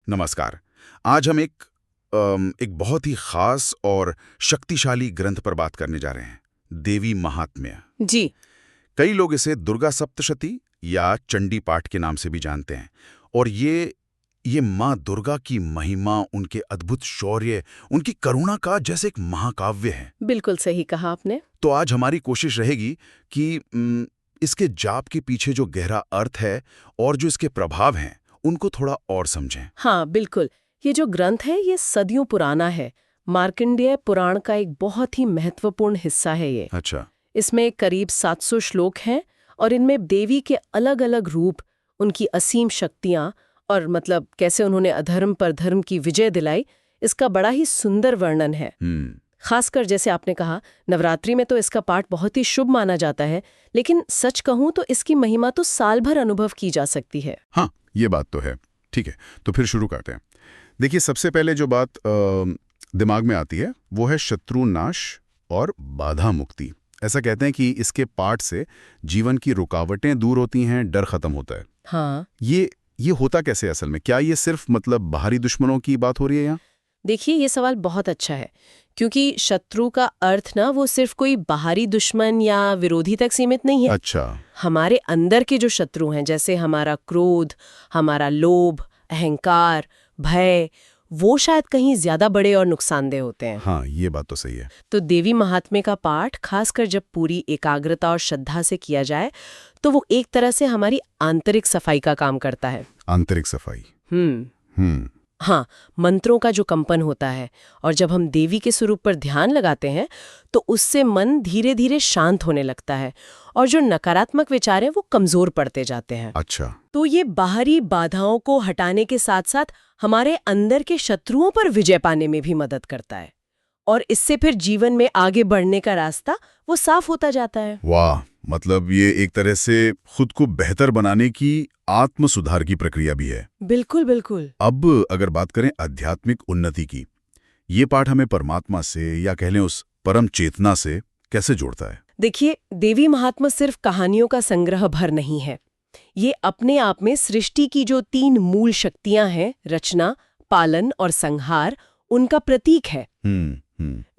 नमस्कार। आज हम एक बहुत ही खास और शक्तिशाली ग्रंथ पर बात करने जा रहे हैं, देवी महात्म्य। जी। कई लोग इसे दुर्गा सप्तशती या चंडी पाठ के नाम से भी जानते हैं। और ये माँ दुर्गा की महिमा, उनके अद्भुत शौर्य, उनकी करुणा का जैसे एक महाकाव्य है। बिल्कुल सही कहा आपने। तो आज हमारी कोशिश रहेगी कि इसके जाप के पीछे जो गहरा अर्थ है और जो इसके प्रभाव हैं उनको थोड़ा और समझें। हाँ बिल्कुल, ये जो ग्रंथ है ये सदियों पुराना है। मार्कंडेय पुराण का एक बहुत ही महत्वपूर्ण हिस्सा है ये। अच्छा। इसमें करीब 700 श्लोक हैं और इनमें देवी के अलग अलग रूप, उनकी असीम शक्तियाँ और मतलब कैसे उन्होंने अधर्म पर धर्म की विजय दिलाई, इसका बड़ा ही सुंदर वर्णन है। खासकर जैसे आपने कहा, नवरात्रि में तो इसका पाठ बहुत ही शुभ माना जाता है, लेकिन सच कहूँ तो इसकी महिमा तो साल भर अनुभव की जा सकती है। हाँ, ये बात तो है। ठीक है, तो फिर शुरू करते हैं। देखिए, सबसे पहले जो बात दिमाग में आती है वो है शत्रु नाश और बाधा मुक्ति। ऐसा कहते हैं कि इसके पाठ से जीवन की रुकावटें दूर होती हैं, डर खत्म होता है। हाँ, ये होता कैसे असल में? क्या ये सिर्फ मतलब बाहरी दुश्मनों की बात हो रही है यहाँ? देखिए ये सवाल बहुत अच्छा है, क्योंकि शत्रु का अर्थ ना वो सिर्फ कोई बाहरी दुश्मन या विरोधी तक सीमित नहीं है। अच्छा। हमारे अंदर के जो शत्रु हैं, जैसे हमारा क्रोध, हमारा लोभ, अहंकार, भय, वो शायद कहीं ज्यादा बड़े और नुकसानदेह होते हैं। हाँ, ये बात तो सही है। तो देवी महात्म्य का पाठ खासकर जब पूरी एकाग्रता और श्रद्धा से किया जाए तो वो एक तरह से हमारी आंतरिक सफाई का काम करता है। आंतरिक सफाई। हाँ, मंत्रों का जो कंपन होता है, और जब हम देवी के स्वरूप पर ध्यान लगाते हैं तो उससे मन धीरे धीरे शांत होने लगता है और जो नकारात्मक विचार हैं वो कमजोर पड़ते जाते हैं। अच्छा। तो ये बाहरी बाधाओं को हटाने के साथ साथ हमारे अंदर के शत्रुओं पर विजय पाने में भी मदद करता है, और इससे फिर जीवन में आगे बढ़ने का रास्ता वो साफ होता जाता है। वाह, मतलब ये एक तरह से खुद को बेहतर बनाने की आत्म सुधार की प्रक्रिया भी है। बिल्कुल बिल्कुल। अब अगर बात करें आध्यात्मिक उन्नति की, ये पाठ हमें परमात्मा से या कह लें उस परम चेतना से कैसे जोड़ता है? देखिए, देवी महात्म्य सिर्फ कहानियों का संग्रह भर नहीं है। ये अपने आप में सृष्टि की जो 3 मूल शक्तियां हैं, रचना, पालन और संहार, उनका प्रतीक है।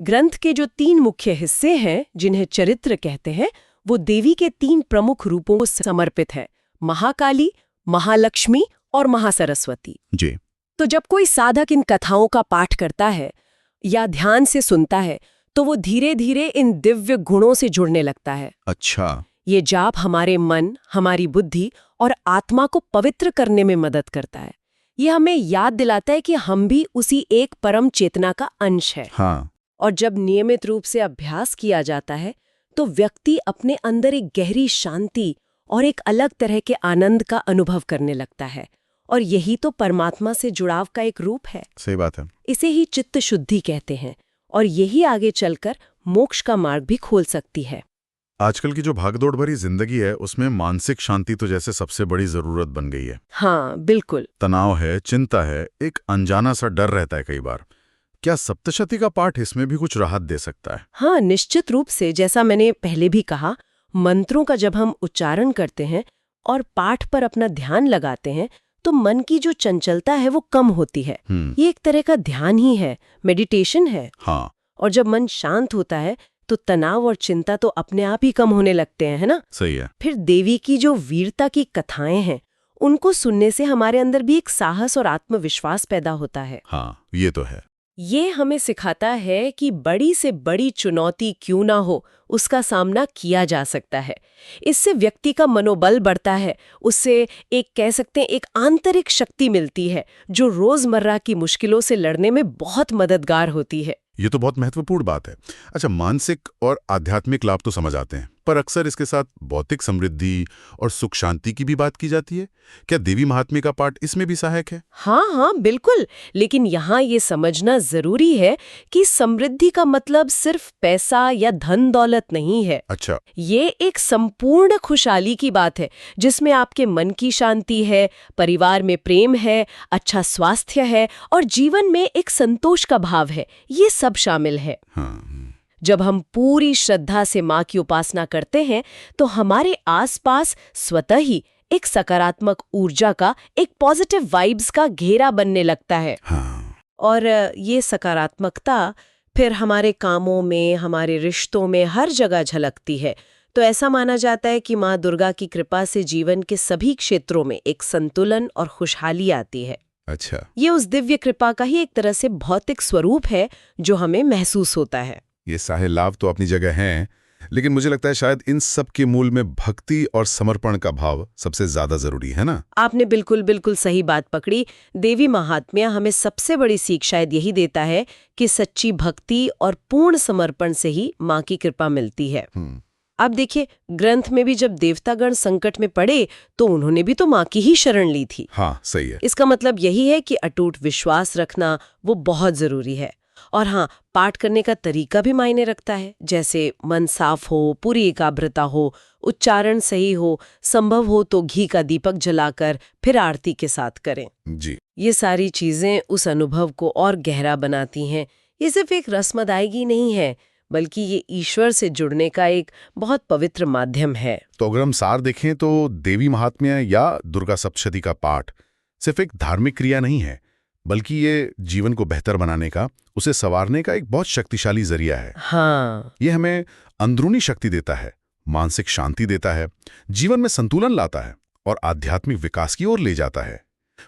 ग्रंथ के जो 3 मुख्य हिस्से हैं, जिन्हें चरित्र कहते हैं, वो देवी के 3 प्रमुख रूपों को समर्पित है: महाकाली, महालक्ष्मी और महासरस्वती जी। तो जब कोई साधक इन कथाओं का पाठ करता है या ध्यान से सुनता है तो वो धीरे धीरे इन दिव्य गुणों से जुड़ने लगता है। अच्छा। ये जाप हमारे मन, हमारी बुद्धि और आत्मा को पवित्र करने में मदद करता है। ये हमें याद दिलाता है कि हम भी उसी एक परम चेतना का अंश है। हाँ। और जब नियमित रूप से अभ्यास किया जाता है तो व्यक्ति अपने अंदर एक गहरी शांति और एक अलग तरह के आनंद का अनुभव करने लगता है, और यही तो परमात्मा से जुड़ाव का एक रूप है। सही बात है। इसे ही चित्त शुद्धि कहते हैं, और यही आगे चलकर मोक्ष का मार्ग भी खोल सकती है। आजकल की जो भागदौड़ भरी जिंदगी है उसमें मानसिक शांति तो जैसे सबसे बड़ी जरूरत बन गई है। हाँ बिल्कुल। तनाव है, चिंता है, एक अनजाना सा डर रहता है कई बार। क्या सप्तशती का पाठ इसमें भी कुछ राहत दे सकता है? हाँ, निश्चित रूप से। जैसा मैंने पहले भी कहा, मंत्रों का जब हम उच्चारण करते हैं और पाठ पर अपना ध्यान लगाते हैं तो मन की जो चंचलता है वो कम होती है। ये एक तरह का ध्यान ही है, मेडिटेशन है। हाँ। और जब मन शांत होता है तो तनाव और चिंता तो अपने आप ही कम होने लगते हैं, है ना? सही है। फिर देवी की जो वीरता की कथाएं हैं, उनको सुनने से हमारे अंदर भी एक साहस और आत्मविश्वास पैदा होता है। हाँ, ये तो है। ये हमें सिखाता है कि बड़ी से बड़ी चुनौती क्यों ना हो, उसका सामना किया जा सकता है। इससे व्यक्ति का मनोबल बढ़ता है, उससे एक कह सकते हैं एक आंतरिक शक्ति मिलती है जो रोजमर्रा की मुश्किलों से लड़ने में बहुत मददगार होती है। ये तो बहुत महत्वपूर्ण बात है। अच्छा, मानसिक और आध्यात्मिक लाभ तो समझ आते हैं, पर अक्सर इसके साथ भौतिक समृद्धि और सुख शांति की भी बात की जाती है। क्या देवी महात्म्य का पाठ इसमें भी सहायक है? हाँ बिल्कुल। लेकिन यहाँ ये समझना जरूरी है कि समृद्धि का मतलब सिर्फ पैसा या धन दौलत नहीं है। अच्छा। ये एक संपूर्ण खुशहाली की बात है, जिसमें आपके मन की शांति है, परिवार में प्रेम है, अच्छा स्वास्थ्य है और जीवन में एक संतोष का भाव है। ये सब शामिल है। हाँ। जब हम पूरी श्रद्धा से माँ की उपासना करते हैं तो हमारे आसपास स्वतः ही एक सकारात्मक ऊर्जा का, एक पॉजिटिव वाइब्स का घेरा बनने लगता है। हाँ, और ये सकारात्मकता फिर हमारे कामों में, हमारे रिश्तों में, हर जगह झलकती है। तो ऐसा माना जाता है कि माँ दुर्गा की कृपा से जीवन के सभी क्षेत्रों में एक संतुलन और खुशहाली आती है। अच्छा। ये उस दिव्य कृपा का ही एक तरह से भौतिक स्वरूप है जो हमें महसूस होता है। ये सारे लाभ तो अपनी जगह हैं, लेकिन मुझे लगता है शायद इन सब के मूल में भक्ति और समर्पण का भाव सबसे ज्यादा जरूरी है ना? आपने बिल्कुल बिल्कुल सही बात पकड़ी। देवी महात्म्य हमें सबसे बड़ी सीख शायद यही देता है कि सच्ची भक्ति और पूर्ण समर्पण से ही माँ की कृपा मिलती है। अब देखिए, ग्रंथ में भी जब देवतागण संकट में पड़े तो उन्होंने भी तो माँ की ही शरण ली थी। हाँ, सही है। इसका मतलब यही है कि अटूट विश्वास रखना वो बहुत जरूरी है। और हाँ, पाठ करने का तरीका भी मायने रखता है। जैसे मन साफ हो, पूरी एकाग्रता हो, उच्चारण सही हो, संभव हो तो घी का दीपक जलाकर फिर आरती के साथ करें। जी। ये सारी चीजें उस अनुभव को और गहरा बनाती हैं। ये सिर्फ एक रस्म अदायगी नहीं है, बल्कि ये ईश्वर से जुड़ने का एक बहुत पवित्र माध्यम है। तो अगर हम सार देखें तो देवी महात्म्य या दुर्गा सप्तशती का पाठ सिर्फ एक धार्मिक क्रिया नहीं है, बल्कि ये जीवन को बेहतर बनाने का, उसे संवारने का एक बहुत शक्तिशाली जरिया है। हाँ, ये हमें अंदरूनी शक्ति देता है, मानसिक शांति देता है, जीवन में संतुलन लाता है और आध्यात्मिक विकास की ओर ले जाता है।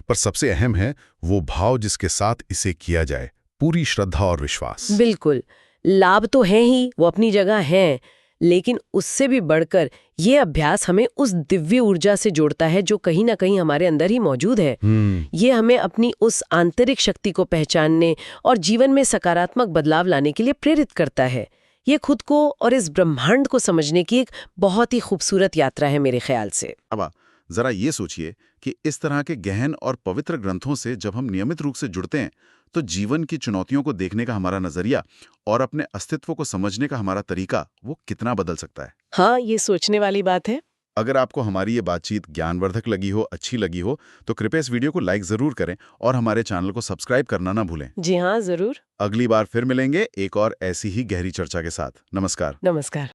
पर सबसे अहम है वो भाव जिसके साथ इसे किया जाए, पूरी श्रद्धा और विश्वास। बिल्कुल। लाभ तो हैं ही, वो अपनी जगह हैं, लेकिन उससे भी बढ़कर ये अभ्यास हमें उस दिव्य ऊर्जा से जोड़ता है जो कहीं ना कहीं हमारे अंदर ही मौजूद है। ये हमें अपनी उस आंतरिक शक्ति को पहचानने और जीवन में सकारात्मक बदलाव लाने के लिए प्रेरित करता है। ये खुद को और इस ब्रह्मांड को समझने की एक बहुत ही खूबसूरत यात्रा है मेरे ख्याल से। अब जरा ये सोचिए कि इस तरह के गहन और पवित्र ग्रंथों से जब हम नियमित रूप से जुड़ते हैं तो जीवन की चुनौतियों को देखने का हमारा नजरिया और अपने अस्तित्व को समझने का हमारा तरीका वो कितना बदल सकता है। हाँ, ये सोचने वाली बात है। अगर आपको हमारी ये बातचीत ज्ञानवर्धक लगी हो, अच्छी लगी हो, तो कृपया इस वीडियो को लाइक जरूर करें और हमारे चैनल को सब्सक्राइब करना ना भूलें। जी हाँ, जरूर। अगली बार फिर मिलेंगे एक और ऐसी ही गहरी चर्चा के साथ। नमस्कार। नमस्कार।